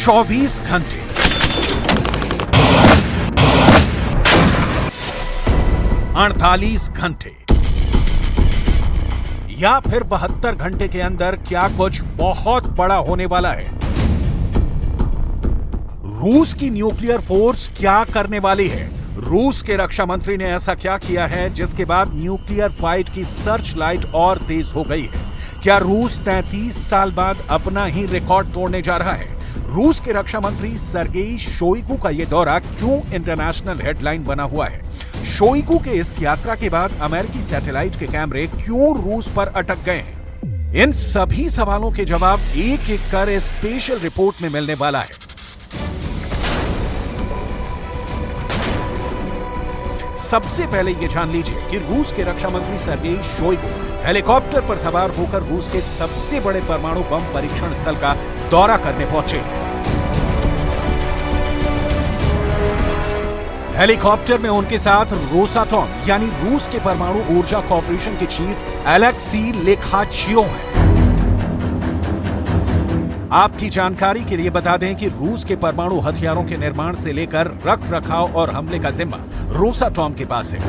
24 घंटे, 48 घंटे या फिर 72 घंटे के अंदर क्या कुछ बहुत बड़ा होने वाला है? रूस की न्यूक्लियर फोर्स क्या करने वाली है? रूस के रक्षा मंत्री ने ऐसा क्या किया है जिसके बाद न्यूक्लियर फाइट की सर्च लाइट और तेज हो गई है? क्या रूस 33 साल बाद अपना ही रिकॉर्ड तोड़ने जा रहा है? रूस के रक्षा मंत्री सर्गेई शोइगु का यह दौरा क्यों इंटरनेशनल हेडलाइन बना हुआ है? शोइगु के इस यात्रा के बाद अमेरिकी सैटेलाइट के कैमरे क्यों रूस पर अटक गए हैं? इन सभी सवालों के जवाब एक एक कर इस स्पेशल रिपोर्ट में मिलने वाला है। सबसे पहले यह जान लीजिए कि रूस के रक्षा मंत्री सर्गेई शोइगु हेलीकॉप्टर पर सवार होकर रूस के सबसे बड़े परमाणु बम परीक्षण स्थल का दौरा करने पहुंचे। हेलीकॉप्टर में उनके साथ रोसाटॉम यानी रूस के परमाणु ऊर्जा कॉर्पोरेशन के चीफ एलेक्सी लेखाचियोव हैं। आपकी जानकारी के लिए बता दें कि रूस के परमाणु हथियारों के निर्माण से लेकर रख रखाव और हमले का जिम्मा रोसाटॉम के पास है।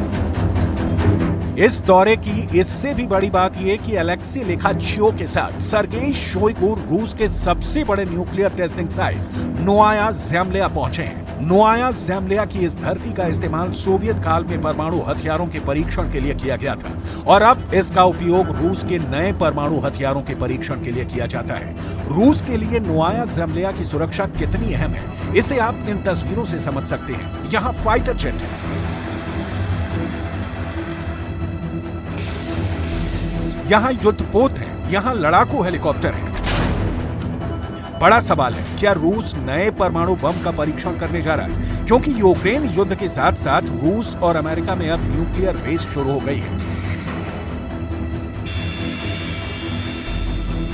इस दौरे की इससे भी बड़ी बात यह कि एलेक्सी लेखाचियोव के साथ सर्गेई शोइगु रूस के सबसे बड़े न्यूक्लियर टेस्टिंग साइट नोवाया ज़ेम्लिया पहुंचे हैं। नोवाया ज़ेम्लिया की इस धरती का इस्तेमाल सोवियत काल में परमाणु हथियारों के परीक्षण के लिए किया गया था और अब इसका उपयोग रूस के नए परमाणु हथियारों के परीक्षण के लिए किया जाता है। रूस के लिए नोवाया ज़ेम्लिया की सुरक्षा कितनी अहम है, इसे आप इन तस्वीरों से समझ सकते हैं। यहाँ फाइटर जेट है, यहाँ युद्धपोत है, यहाँ लड़ाकू हेलीकॉप्टर है। बड़ा सवाल है, क्या रूस नए परमाणु बम का परीक्षण करने जा रहा है? क्योंकि यूक्रेन युद्ध के साथ साथ रूस और अमेरिका में अब न्यूक्लियर रेस शुरू हो गई है।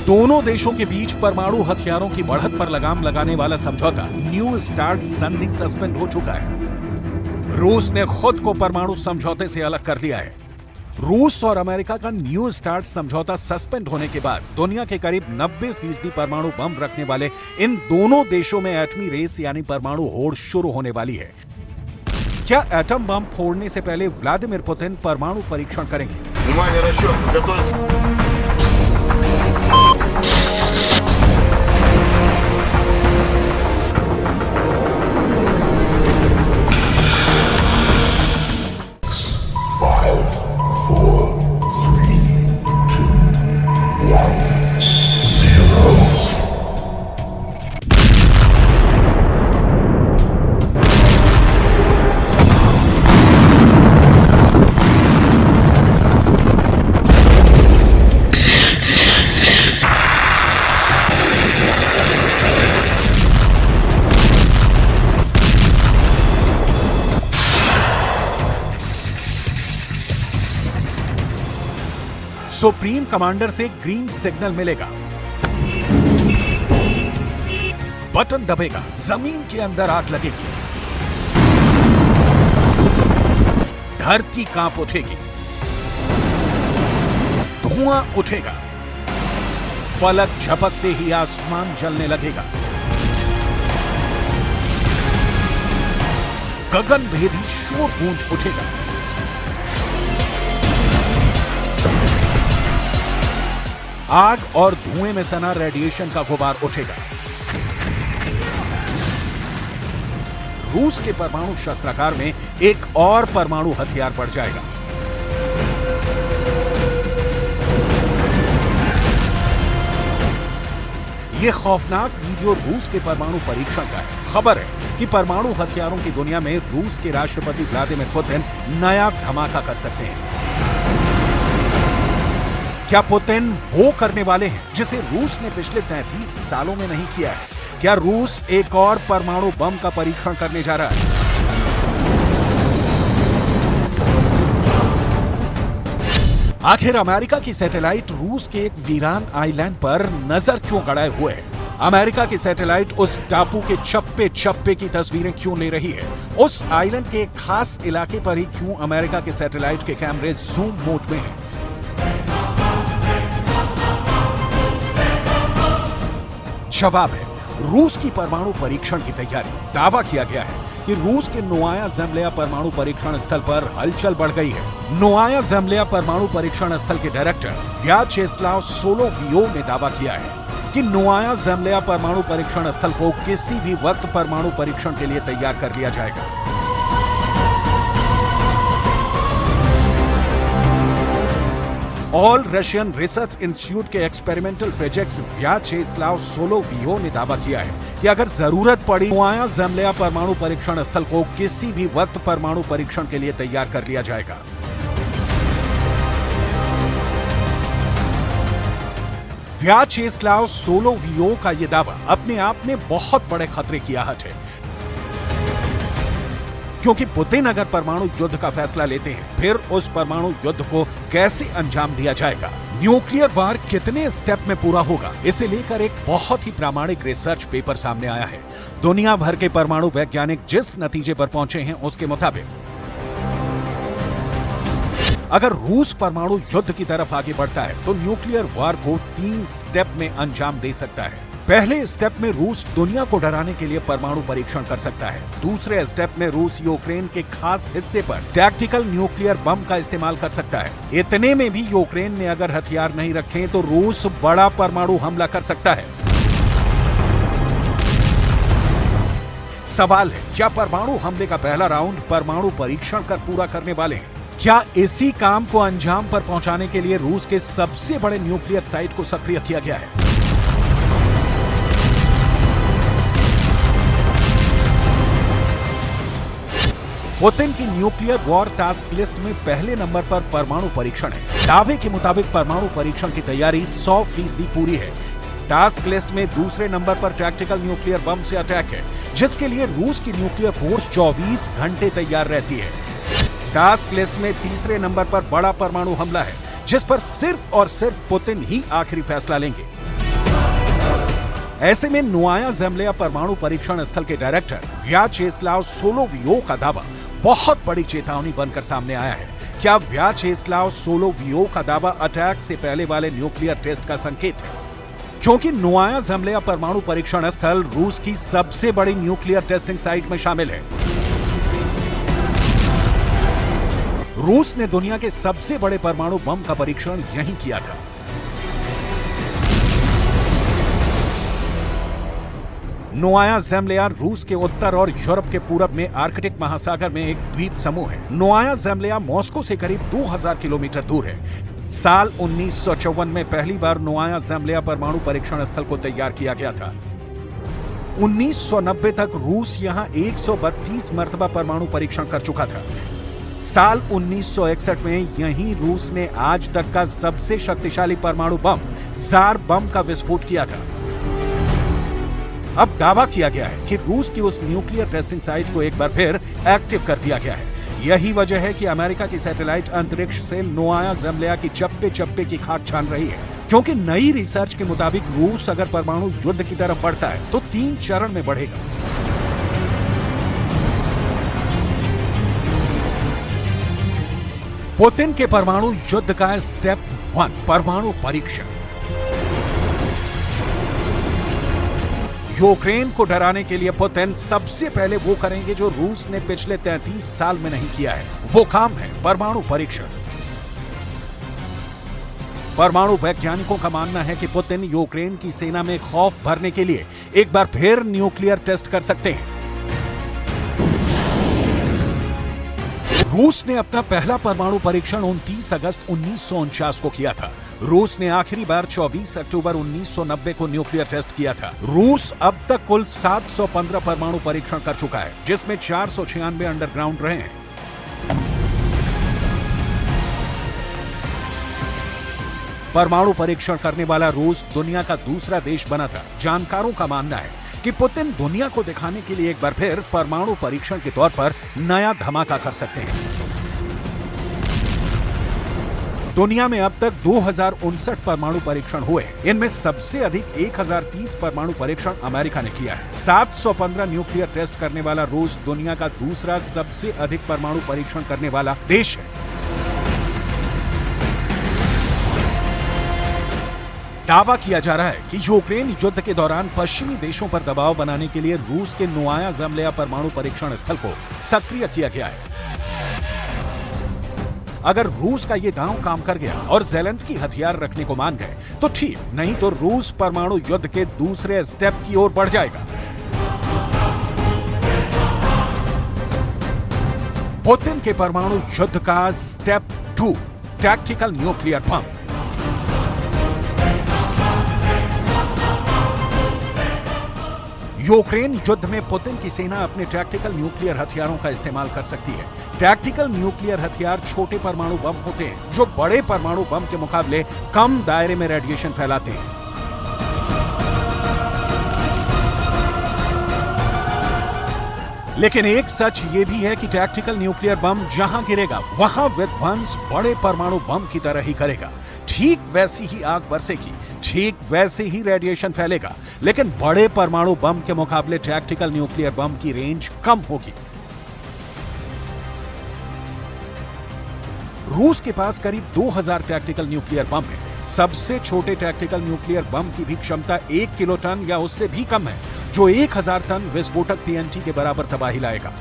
दोनों देशों के बीच परमाणु हथियारों की बढ़त पर लगाम लगाने वाला समझौता न्यू स्टार्ट संधि सस्पेंड हो चुका है। रूस ने खुद को परमाणु समझौते से अलग कर लिया है। रूस और अमेरिका का न्यू स्टार्ट समझौता सस्पेंड होने के बाद दुनिया के करीब 90% परमाणु बम रखने वाले इन दोनों देशों में एटमी रेस यानी परमाणु होड़ शुरू होने वाली है। क्या एटम बम फोड़ने से पहले व्लादिमीर पुतिन परमाणु परीक्षण करेंगे? सुप्रीम कमांडर से ग्रीन सिग्नल मिलेगा, बटन दबेगा, जमीन के अंदर आग लगेगी, धरती कांप उठेगी, धुआं उठेगा, पलक झपकते ही आसमान जलने लगेगा, गगनभेदी शोर गूंज उठेगा। आग और धुएं में सना रेडिएशन का गुबार उठेगा। रूस के परमाणु शस्त्रागार में एक और परमाणु हथियार बढ़ जाएगा। यह खौफनाक वीडियो रूस के परमाणु परीक्षण का है। खबर है कि परमाणु हथियारों की दुनिया में रूस के राष्ट्रपति व्लादिमीर पुतिन नया धमाका कर सकते हैं। क्या पुतिन वो करने वाले हैं जिसे रूस ने पिछले 33 सालों में नहीं किया है? क्या रूस एक और परमाणु बम का परीक्षण करने जा रहा है? आखिर अमेरिका की सैटेलाइट रूस के एक वीरान आइलैंड पर नजर क्यों गड़ाए हुए है? अमेरिका की सैटेलाइट उस टापू के चप्पे चप्पे की तस्वीरें क्यों ले रही है? उस आइलैंड के एक खास इलाके पर ही क्यों अमेरिका के सैटेलाइट के कैमरे जूम मोड में हैं? जवाब है, रूस की परमाणु परीक्षण की तैयारी। दावा किया गया है कि रूस के नोवाया ज़ेम्लिया परमाणु परीक्षण स्थल पर हलचल बढ़ गई है। नोवाया ज़ेम्लिया परमाणु परीक्षण स्थल के डायरेक्टर व्याचेस्लाव सोलोवियोव ने दावा किया है कि नोवाया ज़ेम्लिया परमाणु परीक्षण स्थल को किसी भी वक्त परमाणु परीक्षण के लिए तैयार कर लिया जाएगा। ऑल रशियन रिसर्च इंस्टीट्यूट के एक्सपेरिमेंटल फिजिक्स व्याचेस्लाव सोलोवियोव ने दावा किया है कि अगर जरूरत पड़ी नोवाया ज़ेम्लिया परमाणु परीक्षण स्थल को किसी भी वक्त परमाणु परीक्षण के लिए तैयार कर लिया जाएगा। व्याचेस्लाव सोलोवियोव का यह दावा अपने आप में बहुत बड़े खतरे की आहट है, क्योंकि पुतिन अगर परमाणु युद्ध का फैसला लेते हैं, फिर उस परमाणु युद्ध को कैसे अंजाम दिया जाएगा, न्यूक्लियर वार कितने स्टेप में पूरा होगा, इसे लेकर एक बहुत ही प्रामाणिक रिसर्च पेपर सामने आया है। दुनिया भर के परमाणु वैज्ञानिक जिस नतीजे पर पहुंचे हैं, उसके मुताबिक अगर रूस परमाणु युद्ध की तरफ आगे बढ़ता है तो न्यूक्लियर वार को 3 स्टेप में अंजाम दे सकता है। पहले स्टेप में रूस दुनिया को डराने के लिए परमाणु परीक्षण कर सकता है। दूसरे स्टेप में रूस यूक्रेन के खास हिस्से पर टैक्टिकल न्यूक्लियर बम का इस्तेमाल कर सकता है। इतने में भी यूक्रेन ने अगर हथियार नहीं रखे तो रूस बड़ा परमाणु हमला कर सकता है। सवाल है, क्या परमाणु हमले का पहला राउंड परमाणु परीक्षण कर पूरा करने वाले हैं? क्या इसी काम को अंजाम पर पहुंचाने के लिए रूस के सबसे बड़े न्यूक्लियर साइट को सक्रिय किया गया है? पुतिन की न्यूक्लियर वॉर टास्क लिस्ट में पहले नंबर पर परमाणु परीक्षण है। दावे के मुताबिक परमाणु परीक्षण की तैयारी 100% पूरी है। टास्क लिस्ट में दूसरे नंबर पर टैक्टिकल न्यूक्लियर बम से अटैक है, जिसके लिए रूस की न्यूक्लियर फोर्स 24 घंटे तैयार रहती है। टास्क लिस्ट में तीसरे नंबर पर बड़ा परमाणु हमला है, जिस पर सिर्फ और सिर्फ पुतिन ही आखिरी फैसला लेंगे। ऐसे में नोवाया ज़ेम्लिया परमाणु परीक्षण स्थल के डायरेक्टर व्याचेस्लाव सोलोवियोव का दावा बहुत बड़ी चेतावनी बनकर सामने आया है। क्या व्याचेस्लाव सोलोवियोव का दावा अटैक से पहले वाले न्यूक्लियर टेस्ट का संकेत है? क्योंकि नोवाया ज़ेम्लिया परमाणु परीक्षण स्थल रूस की सबसे बड़ी न्यूक्लियर टेस्टिंग साइट में शामिल है। रूस ने दुनिया के सबसे बड़े परमाणु बम का परीक्षण यहीं किया था। नोवाया ज़ेम्लिया रूस के उत्तर और यूरोप के पूरब में आर्कटिक महासागर में एक द्वीप समूह है। नोवाया ज़ेम्लिया मॉस्को से करीब 2000 किलोमीटर दूर है। साल 1954 में पहली बार नोवाया ज़ेम्लिया परमाणु परीक्षण स्थल को तैयार किया गया था। 1990 तक रूस यहां 132 मर्तबा परमाणु परीक्षण कर चुका था। साल 1961 में यहीं रूस ने आज तक का सबसे शक्तिशाली परमाणु बम ज़ार बम का विस्फोट किया था। अब दावा किया गया है कि रूस की उस न्यूक्लियर टेस्टिंग साइट को एक बार फिर एक्टिव कर दिया गया है। यही वजह है कि अमेरिका की सैटेलाइट अंतरिक्ष से नोवाया ज़ेम्लिया की चप्पे चप्पे की खाक छान रही है, क्योंकि नई रिसर्च के मुताबिक रूस अगर परमाणु युद्ध की तरफ बढ़ता है तो 3 चरण में बढ़ेगा। पुतिन के परमाणु युद्ध का स्टेप 1 परमाणु परीक्षण। यूक्रेन को डराने के लिए पुतिन सबसे पहले वो करेंगे जो रूस ने पिछले 33 साल में नहीं किया है। वो काम है परमाणु परीक्षण। परमाणु वैज्ञानिकों का मानना है कि पुतिन यूक्रेन की सेना में खौफ भरने के लिए एक बार फिर न्यूक्लियर टेस्ट कर सकते हैं। रूस ने अपना पहला परमाणु परीक्षण 29 अगस्त 1949 को किया था। रूस ने आखिरी बार 24 अक्टूबर 1990 को न्यूक्लियर टेस्ट किया था। रूस अब तक कुल 715 परमाणु परीक्षण कर चुका है, जिसमें 496 अंडरग्राउंड रहे हैं। परमाणु परीक्षण करने वाला रूस दुनिया का दूसरा देश बना था। जानकारों का मानना है कि पुतिन दुनिया को दिखाने के लिए एक बार फिर परमाणु परीक्षण के तौर पर नया धमाका कर सकते हैं। दुनिया में अब तक 2059 परमाणु परीक्षण हुए। इनमें सबसे अधिक 1030 परमाणु परीक्षण अमेरिका ने किया है। 715 न्यूक्लियर टेस्ट करने वाला रूस दुनिया का दूसरा सबसे अधिक परमाणु परीक्षण करने वाला देश है। दावा किया जा रहा है कि यूक्रेन युद्ध के दौरान पश्चिमी देशों पर दबाव बनाने के लिए रूस के नुआया ज़मलिया परमाणु परीक्षण स्थल को सक्रिय किया गया है। अगर रूस का ये दांव काम कर गया और ज़ेलेंस्की हथियार रखने को मान गए तो ठीक, नहीं तो रूस परमाणु युद्ध के दूसरे स्टेप की ओर बढ़ जाएगा। पुतिन के परमाणु युद्ध का step 2, tactical nuclear bomb. Ukraine युद्ध में पुतिन की सेना अपने टैक्टिकल न्यूक्लियर हथियारों का इस्तेमाल कर सकती है। टैक्टिकल न्यूक्लियर हथियार छोटे परमाणु बम होते हैं जो बड़े परमाणु बम के मुकाबले कम दायरे में रेडिएशन फैलाते हैं। लेकिन एक सच ये भी है कि टैक्टिकल न्यूक्लियर बम जहां गिरेगा वहां विध्वंस बड़े परमाणु बम की तरह ही करेगा। ठीक वैसी ही आग बरसेगी, ठीक वैसे ही रेडिएशन फैलेगा, लेकिन बड़े परमाणु बम के मुकाबले टैक्टिकल न्यूक्लियर बम की रेंज कम होगी। रूस के पास करीब 2000 टैक्टिकल न्यूक्लियर बम है। सबसे छोटे टैक्टिकल न्यूक्लियर बम की भी क्षमता 1 किलोटन या उससे भी कम है, जो 1000 टन विस्फोटक टीएनटी के बराबर तबाही लाएगा।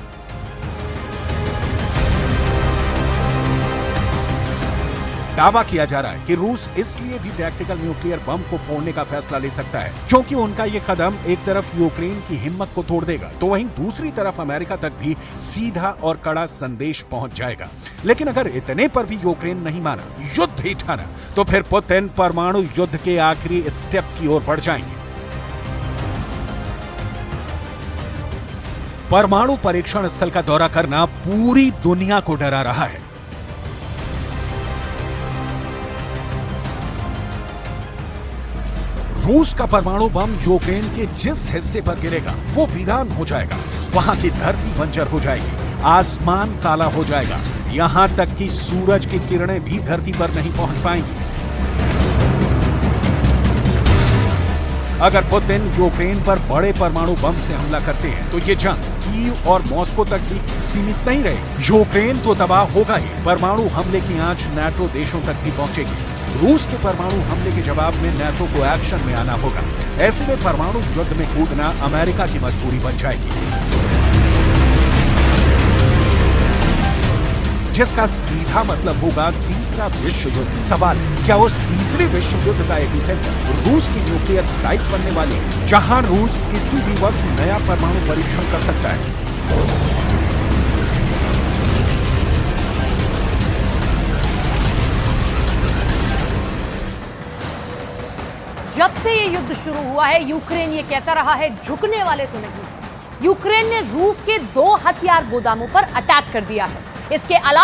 दावा किया जा रहा है कि रूस इसलिए भी टैक्टिकल न्यूक्लियर बम को फोड़ने का फैसला ले सकता है क्योंकि उनका यह कदम एक तरफ यूक्रेन की हिम्मत को तोड़ देगा तो वहीं दूसरी तरफ अमेरिका तक भी सीधा और कड़ा संदेश पहुंच जाएगा। लेकिन अगर इतने पर भी यूक्रेन नहीं माना, युद्ध ही ठाना, तो फिर पुतिन परमाणु युद्ध के आखिरी स्टेप की ओर बढ़ जाएंगे। परमाणु परीक्षण स्थल का दौरा करना पूरी दुनिया को डरा रहा है। रूस का परमाणु बम यूक्रेन के जिस हिस्से पर गिरेगा वो वीरान हो जाएगा। वहां की धरती बंजर हो जाएगी, आसमान काला हो जाएगा, यहां तक कि सूरज की किरणें भी धरती पर नहीं पहुंच पाएंगी। अगर पुतिन यूक्रेन पर बड़े परमाणु बम से हमला करते हैं तो ये जंग कीव और मॉस्को तक ही सीमित नहीं रहेगी। यूक्रेन तो तबाह होगा ही, परमाणु हमले की आंच नाटो देशों तक भी पहुंचेगी। रूस के परमाणु हमले के जवाब में नाटो को एक्शन में आना होगा। ऐसे में परमाणु युद्ध में कूदना अमेरिका की मजबूरी बन जाएगी, जिसका सीधा मतलब होगा तीसरा विश्व युद्ध। सवाल है, क्या उस तीसरे विश्व युद्ध का एपिसेंटर रूस की न्यूक्लियर साइट बनने वाली है, जहां रूस किसी भी वक्त नया परमाणु परीक्षण कर सकता है? जब से ये युद्ध शुरू हुआ है, यूक्रेन ये कहता रहा है झुकने वाले तो नहीं। यूक्रेन ने रूस के 2 हथियार गोदामों पर अटैक कर दिया है। इसके अलावा